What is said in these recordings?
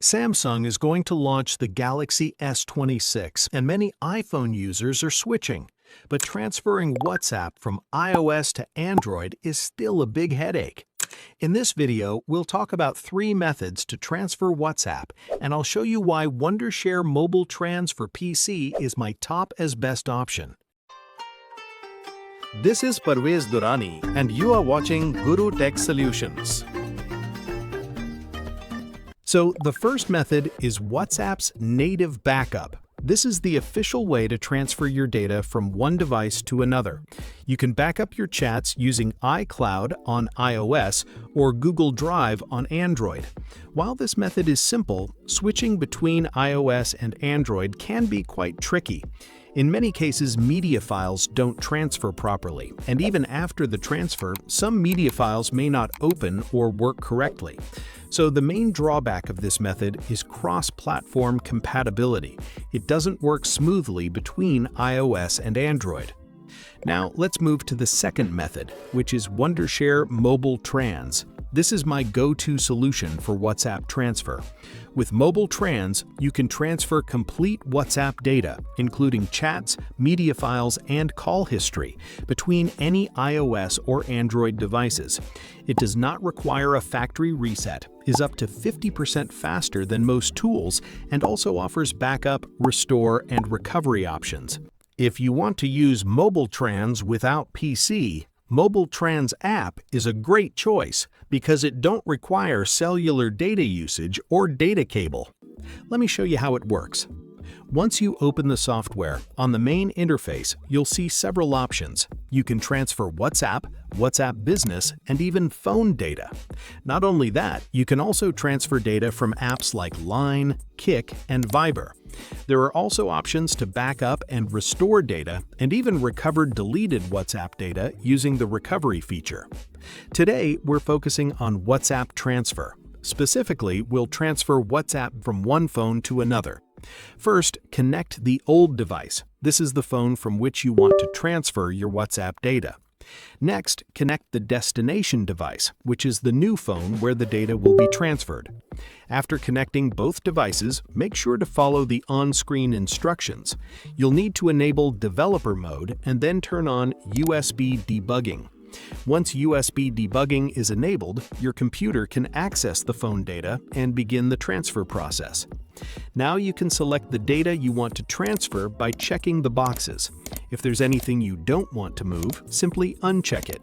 Samsung is going to launch the Galaxy S26, and many iPhone users are switching. But transferring WhatsApp from iOS to Android is still a big headache. In this video, we'll talk about 3 methods to transfer WhatsApp, and I'll show you why Wondershare MobileTrans for PC is my top as best option. This is Parvez Durrani, and you are watching Guru Tech Solutions. So the first method is WhatsApp's native backup. This is the official way to transfer your data from one device to another. You can back up your chats using iCloud on iOS or Google Drive on Android. While this method is simple, switching between iOS and Android can be quite tricky. In many cases, media files don't transfer properly, and even after the transfer, some media files may not open or work correctly. So the main drawback of this method is cross-platform compatibility. It doesn't work smoothly between iOS and Android. Now let's move to the second method, which is Wondershare MobileTrans. This is my go-to solution for WhatsApp transfer. With MobileTrans, you can transfer complete WhatsApp data, including chats, media files, and call history, between any iOS or Android devices. It does not require a factory reset, is up to 50% faster than most tools, and also offers backup, restore, and recovery options. If you want to use MobileTrans without PC, MobileTrans app is a great choice because it don't require cellular data usage or data cable. Let me show you how it works. Once you open the software, on the main interface, you'll see several options. You can transfer WhatsApp, WhatsApp Business, and even phone data. Not only that, you can also transfer data from apps like Line, Kik, and Viber. There are also options to back up and restore data, and even recover deleted WhatsApp data using the recovery feature. Today, we're focusing on WhatsApp transfer. Specifically, we'll transfer WhatsApp from one phone to another. First, connect the old device. This is the phone from which you want to transfer your WhatsApp data. Next, connect the destination device, which is the new phone where the data will be transferred. After connecting both devices, make sure to follow the on-screen instructions. You'll need to enable developer mode and then turn on USB debugging. Once USB debugging is enabled, your computer can access the phone data and begin the transfer process. Now you can select the data you want to transfer by checking the boxes. If there's anything you don't want to move, simply uncheck it.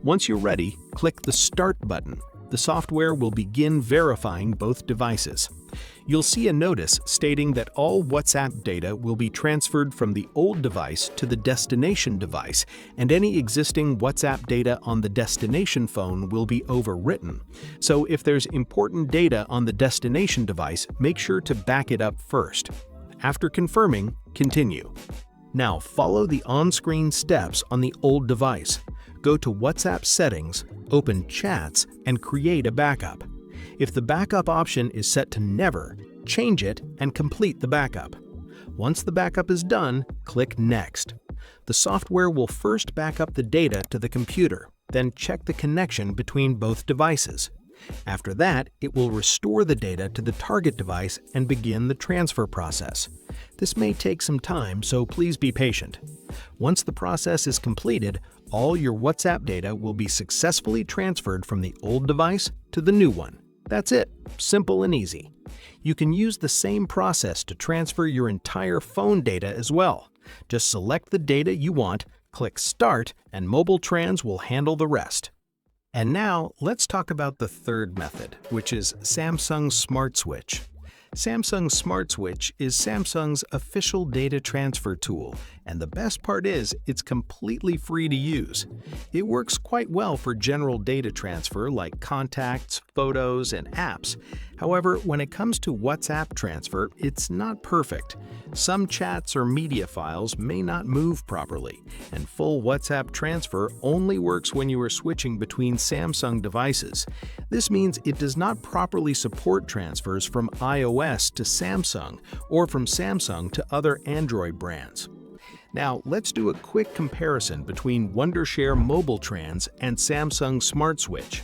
Once you're ready, click the Start button. The software will begin verifying both devices. You'll see a notice stating that all WhatsApp data will be transferred from the old device to the destination device, and any existing WhatsApp data on the destination phone will be overwritten. So if there's important data on the destination device, make sure to back it up first. After confirming, continue. Now follow the on-screen steps on the old device. Go to WhatsApp Settings, open Chats, and create a backup. If the backup option is set to Never, change it and complete the backup. Once the backup is done, click Next. The software will first back up the data to the computer, then check the connection between both devices. After that, it will restore the data to the target device and begin the transfer process. This may take some time, so please be patient. Once the process is completed, all your WhatsApp data will be successfully transferred from the old device to the new one. That's it, simple and easy. You can use the same process to transfer your entire phone data as well. Just select the data you want, click Start, and MobileTrans will handle the rest. And now, let's talk about the third method, which is Samsung Smart Switch. Samsung Smart Switch is Samsung's official data transfer tool, and the best part is it's completely free to use. It works quite well for general data transfer like contacts, photos, and apps. However, when it comes to WhatsApp transfer, it's not perfect. Some chats or media files may not move properly, and full WhatsApp transfer only works when you are switching between Samsung devices. This means it does not properly support transfers from iOS to Samsung or from Samsung to other Android brands. Now, let's do a quick comparison between Wondershare MobileTrans and Samsung Smart Switch.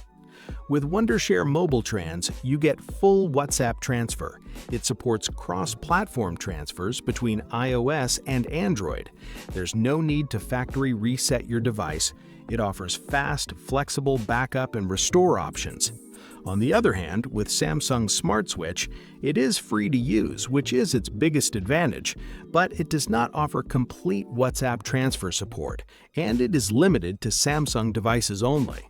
With Wondershare MobileTrans, you get full WhatsApp transfer. It supports cross-platform transfers between iOS and Android. There's no need to factory reset your device. It offers fast, flexible backup and restore options. On the other hand, with Samsung Smart Switch, it is free to use, which is its biggest advantage, but it does not offer complete WhatsApp transfer support, and it is limited to Samsung devices only.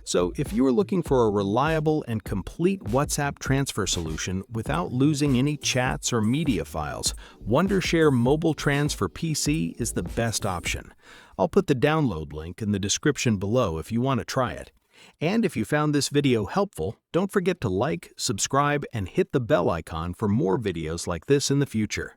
So if you are looking for a reliable and complete WhatsApp transfer solution without losing any chats or media files, Wondershare MobileTrans for PC is the best option. I'll put the download link in the description below if you want to try it. And if you found this video helpful, don't forget to like, subscribe, and hit the bell icon for more videos like this in the future.